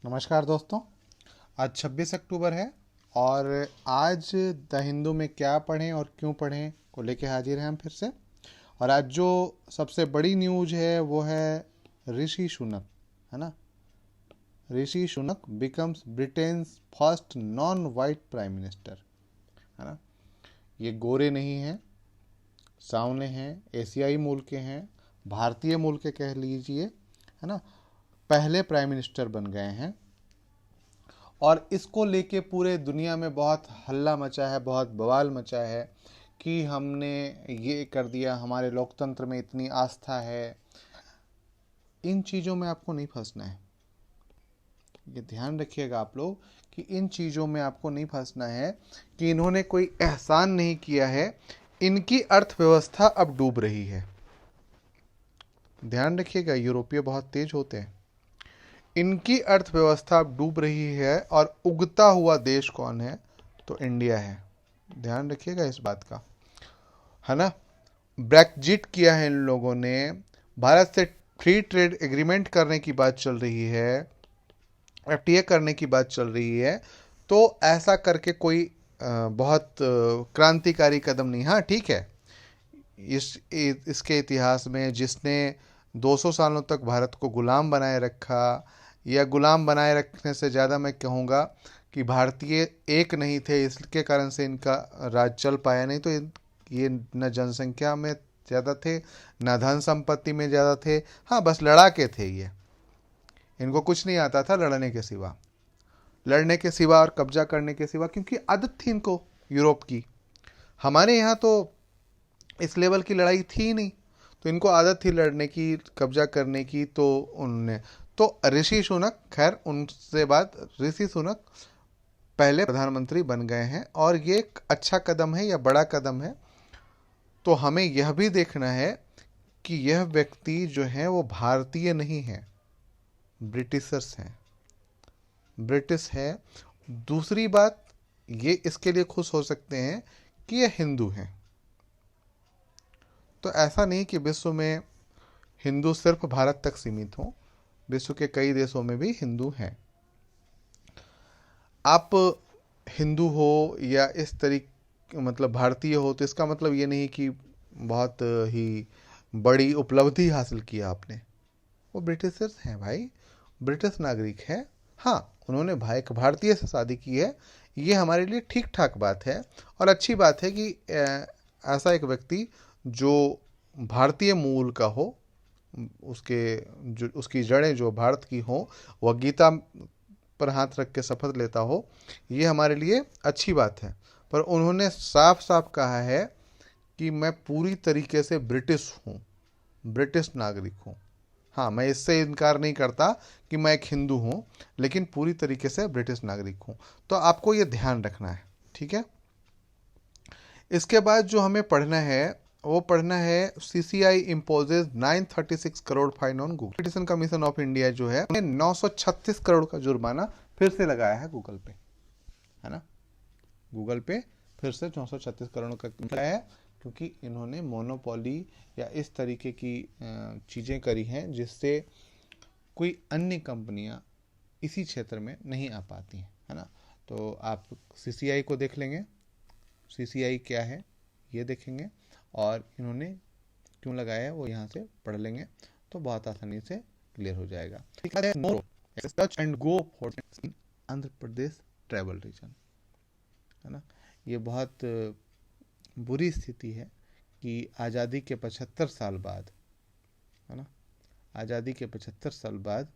नमस्कार दोस्तों। आज 26 अक्टूबर है और आज द हिंदू में क्या पढ़ें और क्यों पढ़ें को लेके हाजिर हैं हम फिर से। और आज जो सबसे बड़ी न्यूज़ है वो है ऋषि सुनक, है ना। Rishi Sunak becomes Britain's first non white prime minister, है ना। ये गोरे नहीं हैं, सांवले हैं, एशियाई मूल के हैं, भारतीय मूल के कह लीजिए, है ना। पहले प्राइम मिनिस्टर बन गए हैं और इसको लेके पूरे दुनिया में बहुत हल्ला मचा है, बहुत बवाल मचा है कि हमने ये कर दिया, हमारे लोकतंत्र में इतनी आस्था है। इन चीज़ों में आपको नहीं फंसना है, ये ध्यान रखिएगा आप लोग कि इन चीज़ों में आपको नहीं फंसना है कि इन्होंने कोई एहसान नहीं किया है, इनकी अर्थव्यवस्था अब डूब रही है। ध्यान रखिएगा, यूरोपीय बहुत तेज होते हैं। इनकी अर्थव्यवस्था अब डूब रही है और उगता हुआ देश कौन है? तो इंडिया है। ध्यान रखिएगा इस बात का, है ना। ब्रेक्जिट किया है इन लोगों ने, भारत से फ्री ट्रेड एग्रीमेंट करने की बात चल रही है, एफटीए करने की बात चल रही है। तो ऐसा करके कोई बहुत क्रांतिकारी कदम नहीं। हाँ ठीक है, इसके इतिहास में जिसने 200 सालों तक भारत को गुलाम बनाए रखा, या गुलाम बनाए रखने से ज़्यादा मैं कहूँगा कि भारतीय एक नहीं थे, इसके कारण से इनका राज चल पाया। नहीं तो ये न जनसंख्या में ज़्यादा थे, न धन संपत्ति में ज़्यादा थे। हाँ बस लड़ाके थे ये, इनको कुछ नहीं आता था लड़ने के सिवा और कब्जा करने के सिवा, क्योंकि आदत थी इनको यूरोप की। हमारे यहाँ तो इस लेवल की लड़ाई थी ही नहीं, तो इनको आदत थी लड़ने की, कब्जा करने की। तो उनने तो ऋषि सुनक, खैर उनसे बाद ऋषि सुनक पहले प्रधानमंत्री बन गए हैं और ये एक अच्छा कदम है या बड़ा कदम है। तो हमें यह भी देखना है कि यह व्यक्ति जो है वो भारतीय नहीं है, ब्रिटिशर्स हैं, ब्रिटिश है। दूसरी बात, ये इसके लिए खुश हो सकते हैं कि ये हिंदू हैं। तो ऐसा नहीं कि विश्व में हिंदू सिर्फ भारत तक सीमित हो, विश्व के कई देशों में भी हिंदू हैं। आप हिंदू हो या इस तरीके मतलब भारतीय हो, तो इसका मतलब ये नहीं कि बहुत ही बड़ी उपलब्धि हासिल किया आपने। वो ब्रिटिशर्स हैं भाई, ब्रिटिश नागरिक हैं। हाँ उन्होंने भाई एक भारतीय से शादी की है, ये हमारे लिए ठीक ठाक बात है और अच्छी बात है कि ऐसा एक व्यक्ति जो भारतीय मूल का हो, उसके जो उसकी जड़ें जो भारत की हो, वह गीता पर हाथ रख के शपथ लेता हो, ये हमारे लिए अच्छी बात है। पर उन्होंने साफ साफ कहा है कि मैं पूरी तरीके से ब्रिटिश हूँ, ब्रिटिश नागरिक हूँ। हाँ मैं इससे इनकार नहीं करता कि मैं एक हिंदू हूँ, लेकिन पूरी तरीके से ब्रिटिश नागरिक हूँ। तो आपको ये ध्यान रखना है, ठीक है। इसके बाद जो हमें पढ़ना है वो पढ़ना है CCI imposes 936 crore fine on Google. Competition commission of India जो है 936 करोड़ का जुर्माना फिर से लगाया है गूगल पे, है ना। गूगल पे फिर से 936 करोड़ का लगाया है, क्योंकि इन्होंने मोनोपोली या इस तरीके की चीज़ें करी हैं जिससे कोई अन्य कंपनियां इसी क्षेत्र में नहीं आ पाती हैं, है ना। तो आप सीसीआई को देख लेंगे, सीसीआई क्या है ये देखेंगे, और इन्होंने क्यों लगाया है वो यहाँ से पढ़ लेंगे तो बहुत आसानी से क्लियर हो जाएगा। Touch and go for Andhra Pradesh travel reason, है ना। ये बहुत बुरी स्थिति है कि आज़ादी के 75 साल बाद, है ना, आज़ादी के 75 साल बाद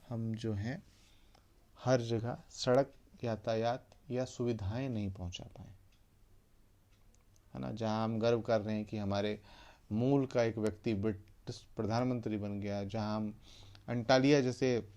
हम जो हैं हर जगह सड़क यातायात या सुविधाएं नहीं पहुंचा पाए, है ना। जहां हम गर्व कर रहे हैं कि हमारे मूल का एक व्यक्ति ब्रिटिश प्रधानमंत्री बन गया, जहां हम अंटालिया जैसे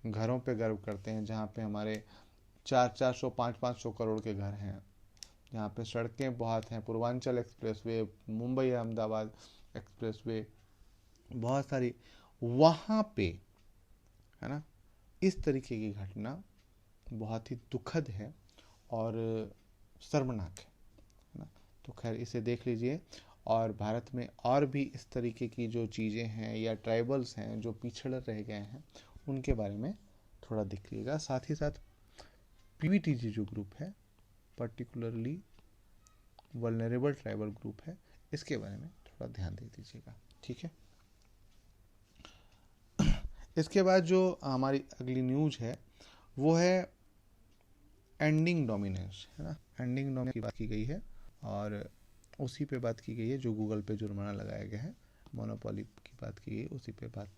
घरों पे गर्व करते हैं, जहां पे हमारे 400 500 करोड़ के घर हैं, जहाँ पे सड़कें बहुत हैं, पूर्वांचल एक्सप्रेसवे, मुंबई अहमदाबाद एक्सप्रेसवे, बहुत सारी, वहाँ पे, है ना, इस तरीके की घटना बहुत ही दुखद है और शर्मनाक है ना। तो खैर इसे देख लीजिए। और भारत में और भी इस तरीके की जो चीज़ें हैं या ट्राइबल्स हैं जो पिछड़ रह गए हैं, उनके बारे में थोड़ा देखिएगा। साथ ही साथ पीवीटीजी जो ग्रुप है, पर्टिकुलरली वल्नरेबल ट्राइबल ग्रुप है, इसके बारे में थोड़ा ध्यान दे दीजिएगा, ठीक है। इसके बाद जो हमारी अगली न्यूज है वो है एंडिंग डोमिनेंस, है ना। एंडिंग डोमिनेंस की बात की गई है और उसी पे बात की गई है जो गूगल पे जुर्माना लगाया गया है, मोनोपोली की बात की गई, उसी पे बात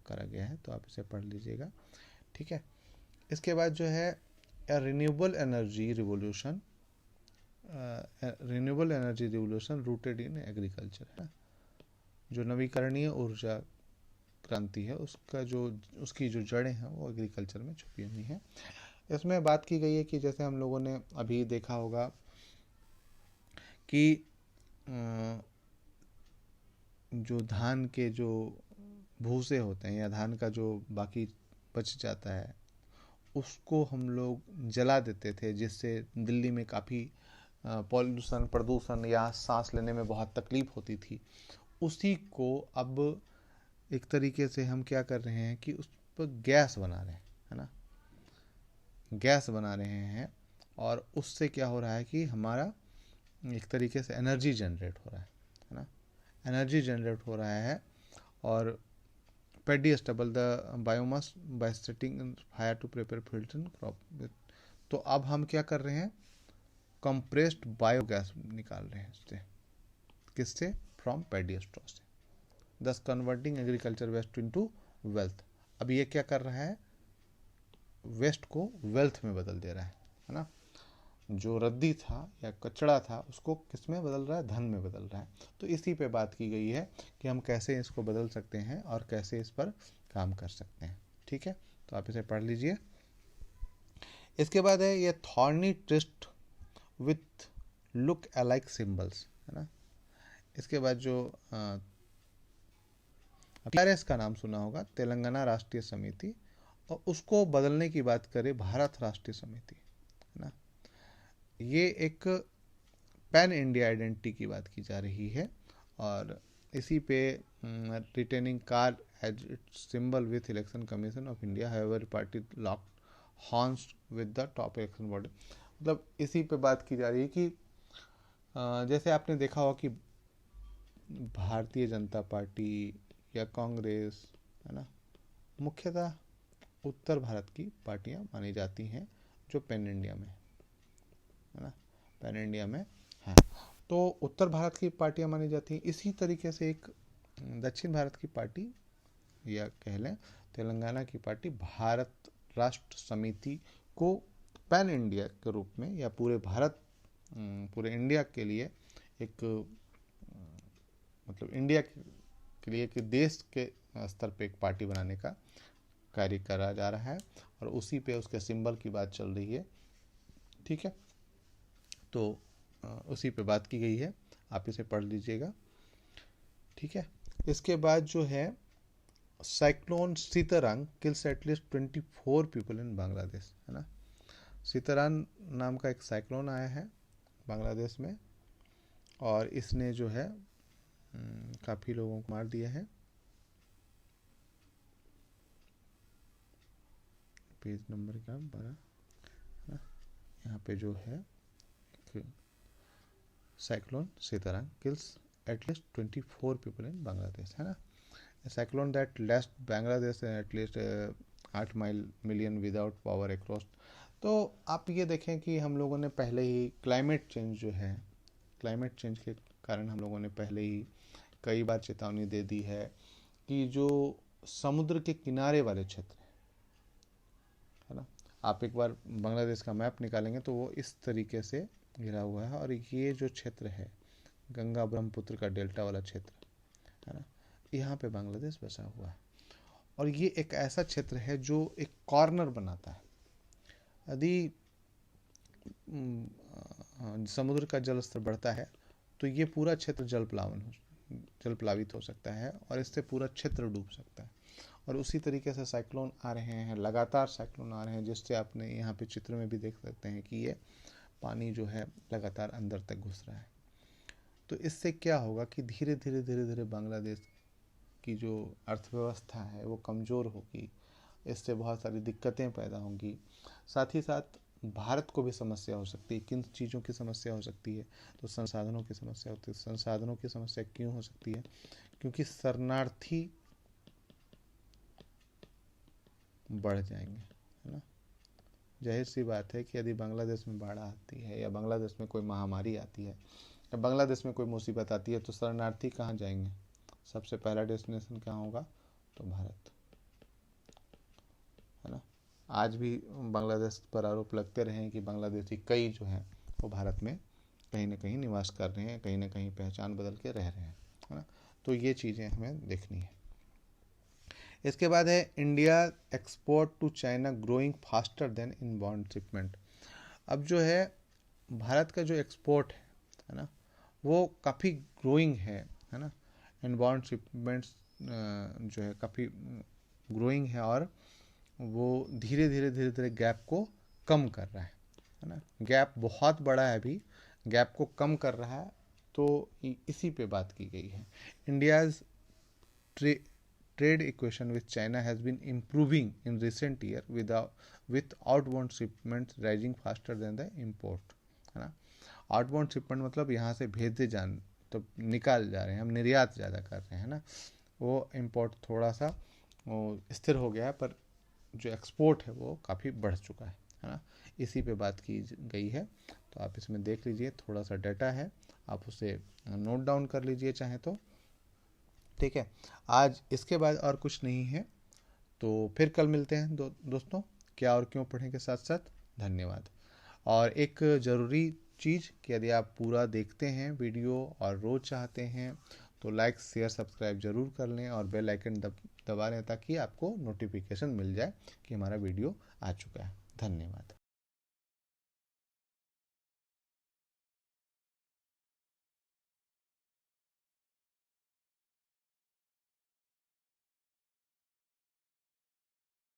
करा गया है, तो आप इसे पढ़ लीजिएगा, ठीक है। इसके बाद जो है renewable energy revolution, renewable energy revolution rooted in agriculture, है। जो नवीकरणीय ऊर्जा क्रांति है उसकी जो जड़ें हैं वो एग्रीकल्चर में छुपी हुई हैं। इसमें बात की गई है कि जैसे हम लोगों ने अभी देखा होगा कि जो धान के जो भूसे होते हैं या धान का जो बाकी बच जाता है उसको हम लोग जला देते थे, जिससे दिल्ली में काफ़ी पॉल्यूशन, प्रदूषण या सांस लेने में बहुत तकलीफ होती थी। उसी को अब एक तरीके से हम क्या कर रहे हैं कि उस पर गैस बना रहे हैं, है ना, गैस बना रहे हैं, और उससे क्या हो रहा है कि हमारा एक तरीके से एनर्जी जनरेट हो रहा है ना, एनर्जी जनरेट हो रहा है। और paddy stubble the biomass by setting fire to prepare fields and crop. तो अब हम क्या कर रहे हैं, कंप्रेस्ड बायोगैस निकाल रहे हैं इससे, किससे, फ्रॉम पैडी स्ट्रॉ से, thus converting agriculture waste into wealth. अब ये क्या कर रहा है, वेस्ट को वेल्थ में बदल दे रहा है ना। जो रद्दी था या कचरा था उसको किस में बदल रहा है, धन में बदल रहा है। तो इसी पे बात की गई है कि हम कैसे इसको बदल सकते हैं और कैसे इस पर काम कर सकते हैं, ठीक है। तो आप इसे पढ़ लीजिए। इसके बाद है ये thorny twist with look alike symbols, है ना। इसके बाद जो टीआरएस का नाम सुना होगा, तेलंगाना राष्ट्रीय समिति, और उसको बदलने की बात करें भारत राष्ट्रीय समिति, है ना। ये एक पैन इंडिया आइडेंटिटी की बात की जा रही है और इसी पे retaining card as its symbol with Election Commission of India however party lock horns with the top election body. मतलब इसी पे बात की जा रही है कि जैसे आपने देखा होगा कि भारतीय जनता पार्टी या कांग्रेस, है ना, मुख्यतः उत्तर भारत की पार्टियां मानी जाती हैं जो पैन इंडिया में, है ना, पैन इंडिया में है। तो उत्तर भारत की पार्टियां मानी जाती हैं। इसी तरीके से एक दक्षिण भारत की पार्टी या कह लें तेलंगाना की पार्टी भारत राष्ट्र समिति को पैन इंडिया के रूप में या पूरे भारत, पूरे इंडिया के लिए एक मतलब इंडिया के लिए कि देश के स्तर पे एक पार्टी बनाने का कार्य करा जा रहा है और उसी पे उसके सिंबल की बात चल रही है, ठीक है। तो उसी पे बात की गई है, आप इसे पढ़ लीजिएगा, ठीक है। इसके बाद जो है cyclone Sitrang kills at least 24 people in Bangladesh, है ना। सीताराम नाम का एक साइक्लोन आया है बांग्लादेश में और इसने जो है काफ़ी लोगों को मार दिया है। पेज नंबर का 12, यहाँ पे जो है cyclone Sitrang kills at least 24 people in Bangladesh, है ना। Cyclone that left Bangladesh at least 8 million without power across. तो आप ये देखें कि हम लोगों ने पहले ही क्लाइमेट चेंज जो है, क्लाइमेट चेंज के कारण हम लोगों ने पहले ही कई बार चेतावनी दे दी है कि जो समुद्र के किनारे वाले क्षेत्र है ना, आप एक बार बांग्लादेश का मैप निकालेंगे तो वो इस तरीके से घिरा हुआ है और ये जो क्षेत्र है गंगा ब्रह्मपुत्र का डेल्टा वाला क्षेत्र, है ना, यहाँ पे बांग्लादेश बसा हुआ है और ये एक ऐसा क्षेत्र है जो एक कॉर्नर बनाता है। यदि समुद्र का जल स्तर बढ़ता है तो ये पूरा क्षेत्र जल प्लावित हो सकता है और इससे पूरा क्षेत्र डूब सकता है। और उसी तरीके से साइक्लोन आ रहे हैं, लगातार साइक्लोन आ रहे हैं, जिससे आपने यहाँ पे चित्र में भी देख सकते हैं कि ये पानी जो है लगातार अंदर तक घुस रहा है। तो इससे क्या होगा कि धीरे धीरे धीरे धीरे बांग्लादेश की जो अर्थव्यवस्था है वो कमज़ोर होगी इससे बहुत सारी दिक्कतें पैदा होंगी। साथ ही साथ भारत को भी समस्या हो सकती है। किन चीज़ों की समस्या हो सकती है? तो संसाधनों की समस्या होती है। संसाधनों की समस्या क्यों हो सकती है? क्योंकि शरणार्थी बढ़ जाएंगे, है ना। जाहिर सी बात है कि यदि बांग्लादेश में बाढ़ आती है या बांग्लादेश में कोई महामारी आती है या बांग्लादेश में कोई मुसीबत आती है तो शरणार्थी कहाँ जाएंगे? सबसे पहला डेस्टिनेशन कहाँ होगा? तो भारत, है ना। आज भी बांग्लादेश पर आरोप लगते रहे हैं कि बांग्लादेशी कई जो हैं वो भारत में कहीं ना कहीं निवास कर रहे हैं, कहीं ना कहीं पहचान बदल के रह रहे हैं, है ना। तो ये चीज़ें हमें देखनी है। इसके बाद है India export to China growing faster than inbound shipment. अब जो है भारत का जो एक्सपोर्ट है ना, वो काफ़ी ग्रोइंग है ना। इनबाउंड शिपमेंट्स जो है काफ़ी ग्रोइंग है और वो धीरे धीरे गैप को कम कर रहा है ना। गैप बहुत बड़ा है अभी, गैप को कम कर रहा है। तो इसी पे बात की गई है। India's trade equation with China has been improving in recent year with outbound shipments rising faster than the import, है ना। आउटबाउंड शिपमेंट मतलब यहाँ से भेजे जान तो निकाल जा रहे हैं, हम निर्यात ज़्यादा कर रहे हैं ना। वो इम्पोर्ट थोड़ा सा वो स्थिर हो गया है, पर जो एक्सपोर्ट है वो काफ़ी बढ़ चुका है ना। इसी पे बात की गई है। तो आप इसमें देख लीजिए, थोड़ा सा डाटा है, आप उसे नोट डाउन कर लीजिए चाहे तो, ठीक है। आज इसके बाद और कुछ नहीं है, तो फिर कल मिलते हैं दोस्तों। क्या और क्यों पढ़ें के साथ साथ। धन्यवाद। और एक ज़रूरी चीज़ कि यदि आप पूरा देखते हैं वीडियो और रोज़ चाहते हैं तो लाइक शेयर सब्सक्राइब ज़रूर कर लें और बेल आइकन दबा लें ताकि आपको नोटिफिकेशन मिल जाए कि हमारा वीडियो आ चुका है। धन्यवाद।